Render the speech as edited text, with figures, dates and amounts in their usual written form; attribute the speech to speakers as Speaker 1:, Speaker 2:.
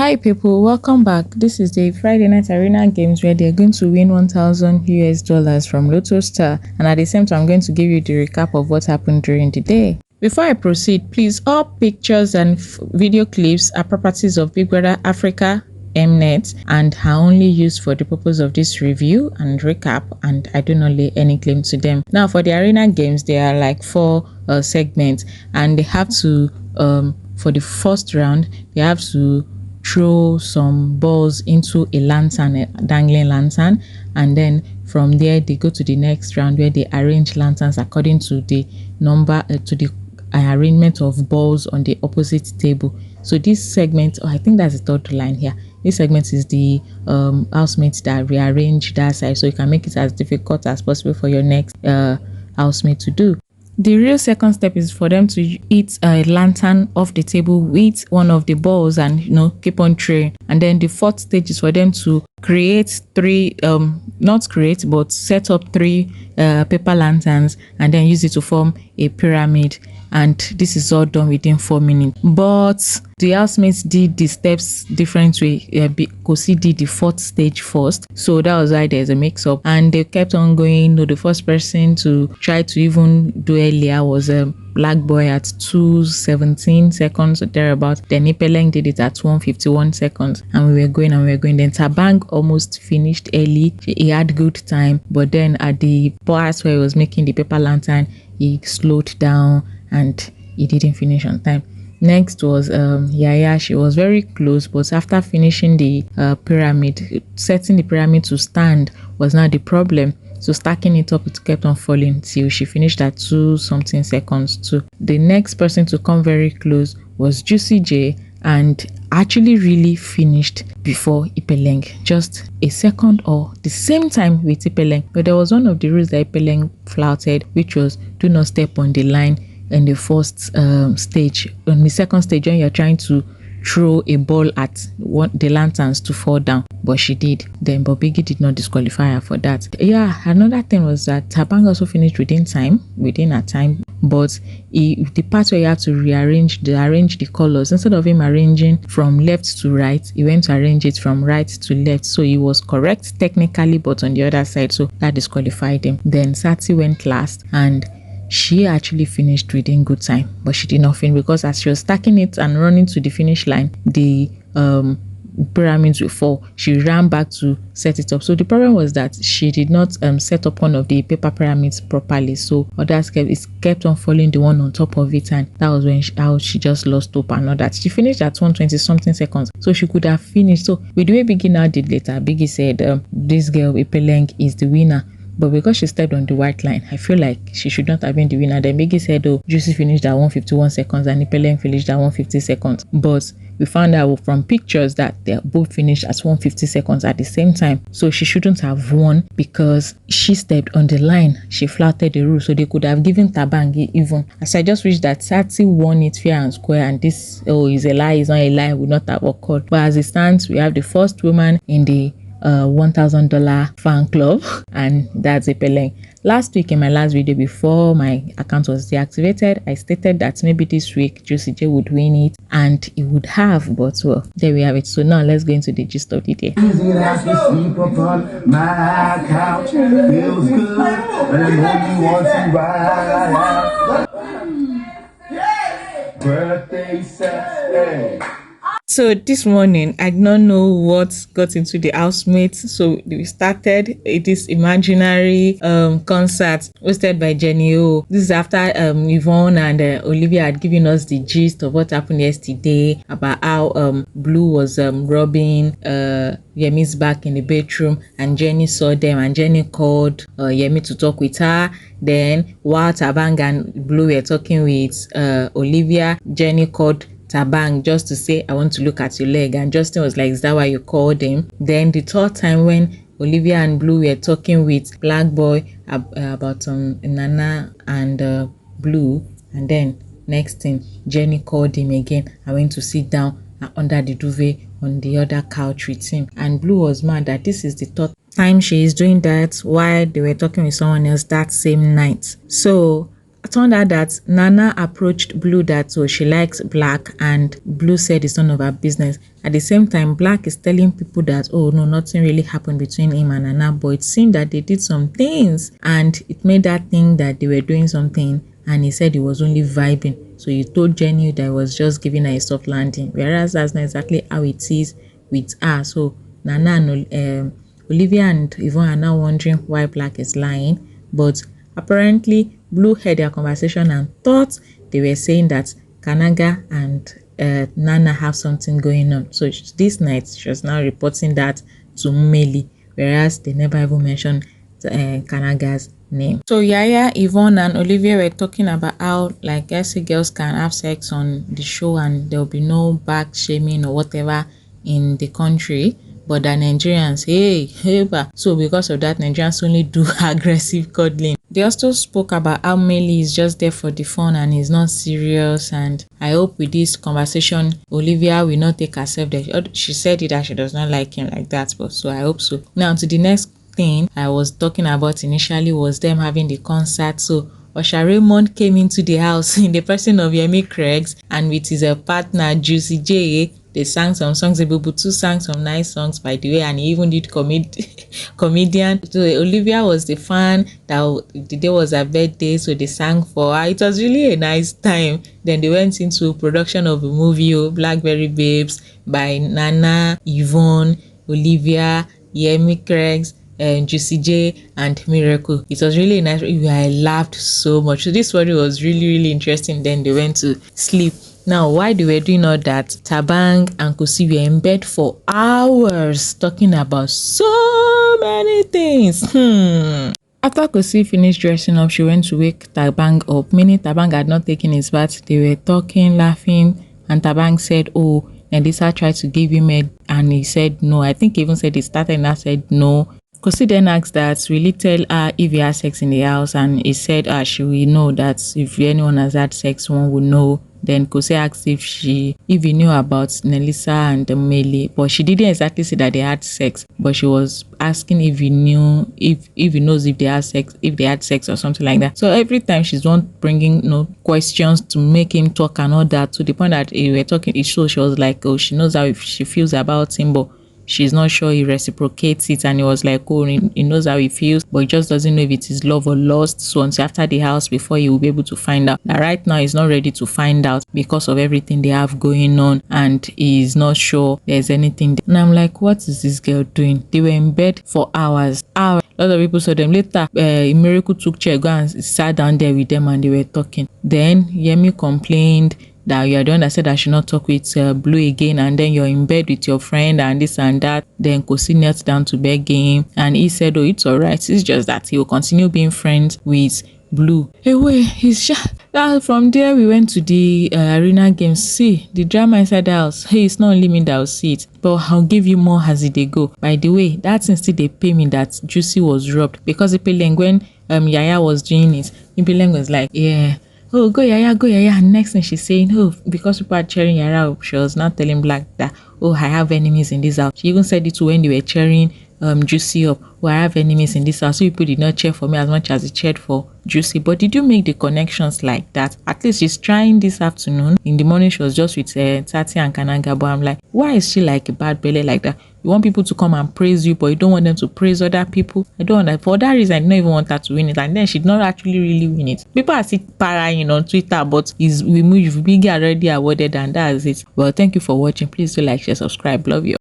Speaker 1: Hi people, welcome back. This is the Friday night arena games where they're going to win $1,000 from Lotto Star, and at the same time I'm going to give you the recap of what happened during the day. Before I proceed, please, all pictures and video clips are properties of Big Brother Africa Mnet and are only used for the purpose of this review and recap, and I do not lay any claim to them. Now for the arena games, there are like 4 segments, and they have to for the first round they have to throw some balls into a lantern, a dangling lantern, and then from there they go to the next round where they arrange lanterns according to the number to the arrangement of balls on the opposite table. So this segment, I think that's the third line here, this segment is the housemates that rearrange that side, so you can make it as difficult as possible for your next housemate to do. The real second step is for them to hit a lantern off the table with one of the balls and keep on throwing. And then the fourth stage is for them to create 3 not create but set up 3 paper lanterns and then use it to form a pyramid, and this is all done within 4 minutes. But the housemates did the steps different way. Khosi did the 4th stage first, so that was why there's a mix-up, and they kept on going. The first person to try to even do earlier was a Black Boy at 2:17 seconds or thereabout. Then Ipeleng did it at 1:51 seconds, and we were going. Then Thabang almost finished early. He had good time, but then at the part where he was making the paper lantern, he slowed down and he didn't finish on time. Next was Yaya. She was very close, but after finishing the pyramid, setting the pyramid to stand was not the problem. So stacking it up, it kept on falling till she finished at 2-something seconds too. The next person to come very close was Juicy J, and actually really finished before Ipeleng, just a second or the same time with Ipeleng. But there was one of the rules that Ipeleng flouted, which was do not step on the line in the first stage. On the second stage, when you're trying to throw a ball at the lanterns to fall down, but she did then, but Biggie did not disqualify her for that. Yeah, another thing was that Thabang also finished within her time, but the part where you have to arrange the colors, instead of him arranging from left to right, he went to arrange it from right to left, so he was correct technically, but on the other side, so that disqualified him. Then Sati went last, and she actually finished within good time, but she did not finish because as she was stacking it and running to the finish line, the pyramids will fall. She ran back to set it up. So the problem was that she did not set up one of the paper pyramids properly, so others kept on falling the one on top of it, and that was when she just lost hope and all that. She finished at 120-something seconds, so she could have finished. So with the way Biggie now did later, Biggie said this girl Ipeleng is the winner, but because she stepped on the white line, I feel like she should not have been the winner. Then Biggie said, oh, Juicy finished at 1:51 seconds and Ipeleng finished at 1:50 seconds. But we found out from pictures that they both finished at 1:50 seconds at the same time. So she shouldn't have won because she stepped on the line. She flouted the rule. So they could have given Thabang even. As I just wish that Sati won it fair and square, and this, is a lie, is not a lie, would not have occurred. But as it stands, we have the first woman in the $1,000 fan club, and that's Ipeleng. Last week in my last video before my account was deactivated, I stated that maybe this week Juicy J would win it, and it would have, but well, there we have it. So now let's go into the gist of the day. Birthday sex. So this morning, I do not know what got into the housemates. So we started this imaginary concert hosted by Jenny O. This is after Yvonne and Olivia had given us the gist of what happened yesterday about how Blue was rubbing Yemi's back in the bedroom, and Jenny saw them, and Jenny called Yemi to talk with her. Then while Thabang and Blue were talking with Olivia, Jenny called Thabang just to say, I want to look at your leg, and Justin was like, is that why you called him? Then the third time when Olivia and Blue were talking with Black Boy about Nana and Blue, and then next thing Jenny called him again. I went to sit down under the duvet on the other couch with him, and Blue was mad that this is the third time she is doing that while they were talking with someone else that same night. So turned out that Nana approached Blue that she likes Black, and Blue said it's none of her business. At the same time, Black is telling people that, oh no, nothing really happened between him and Nana, but it seemed that they did some things, and it made that thing that they were doing something, and he said he was only vibing. So he told Jenny that he was just giving her a soft landing, whereas that's not exactly how it is with her. So Nana and Olivia and Yvonne are now wondering why Black is lying, but apparently Blue heard their conversation and thought they were saying that Kanaga and Nana have something going on. So this night she was now reporting that to Meli, whereas they never even mentioned Kanaga's name. So Yaya, Yvonne and Olivia were talking about how like girls can have sex on the show and there will be no back shaming or whatever in the country, but the Nigerians, so because of that, Nigerians only do aggressive cuddling. They also spoke about how Meli is just there for the fun and is not serious, and I hope with this conversation Olivia will not take herself there. She said it that she does not like him like that, but so I hope so. Now to the next thing I was talking about initially was them having the concert. So Osha Raymond came into the house in the person of Yemi Craig's and with his partner Juicy J. They sang some songs. Ebuka sang some nice songs, by the way, and he even did comedian. So Olivia was the fan. That the day was her birthday, so they sang for her. It was really a nice time. Then they went into production of a movie, Blackberry Babes, by Nana, Yvonne, Olivia, Yemi Craig's, Juicy J and Miracle. It was really nice. I laughed so much. So this story was really interesting. Then they went to sleep. Now, while they were doing all that, Thabang and Khosi were in bed for hours talking about so many things. After Khosi finished dressing up, she went to wake Thabang up. Meaning Thabang had not taken his bath. They were talking, laughing, and Thabang said, oh, Nelisa tried to give him head, and he said no. I think he even said he started and I said no. Khosi then asked that will he tell her if he has sex in the house, and he said she will know that if anyone has had sex, one will know. Then Khosi asked if he knew about Nelisa and Meli, but she didn't exactly say that they had sex, but she was asking if he knew, if he knows if they had sex or something like that. So every time she's one bringing questions to make him talk and all that, to the point that we were talking, so she was like, oh, she knows how she feels about him, but she's not sure he reciprocates it. And he was like, oh, he knows how he feels, but he just doesn't know if it is love or lust. So until after the house, before he will be able to find out. Now right now he's not ready to find out because of everything they have going on, and he's not sure there's anything there. And I'm like, what is this girl doing? They were in bed for hours. A lot of people saw them. Later, Miracle took chair, go and sat down there with them, and they were talking. Then Yemi complained that you are the one that said I should not talk with Blue again, and then you're in bed with your friend and this and that. Then Khosi knelt down to beg him, and he said, oh, it's all right, it's just that he will continue being friends with Blue. Anyway, from there we went to the arena games. See the drama inside the house. Hey, it's not only me that will see it, but I'll give you more as they go. By the way, that's instead they pay me that Juicy was robbed, because Ipeleng, when Yaya was doing it, Ipeleng was like, yeah, oh, go Yaya, go Yaya. And next thing she's saying, oh, because people are cheering Yaya up, she was not telling Black that, oh, I have enemies in this house. She even said it too when they were cheering Juicy up. Oh, I have enemies in this house. So people did not cheer for me as much as they cheered for Juicy. But did you make the connections like that? At least she's trying this afternoon. In the morning, she was just with Tati and Kanaga. But I'm like, why is she like a bad belly like that? You want people to come and praise you, but you don't want them to praise other people. I don't want that. For that reason, I don't even want her to win it. And then she did not actually really win it. People are still parrying on Twitter, but Biggie already awarded, and that's it. Well, thank you for watching. Please do like, share, subscribe. Love you.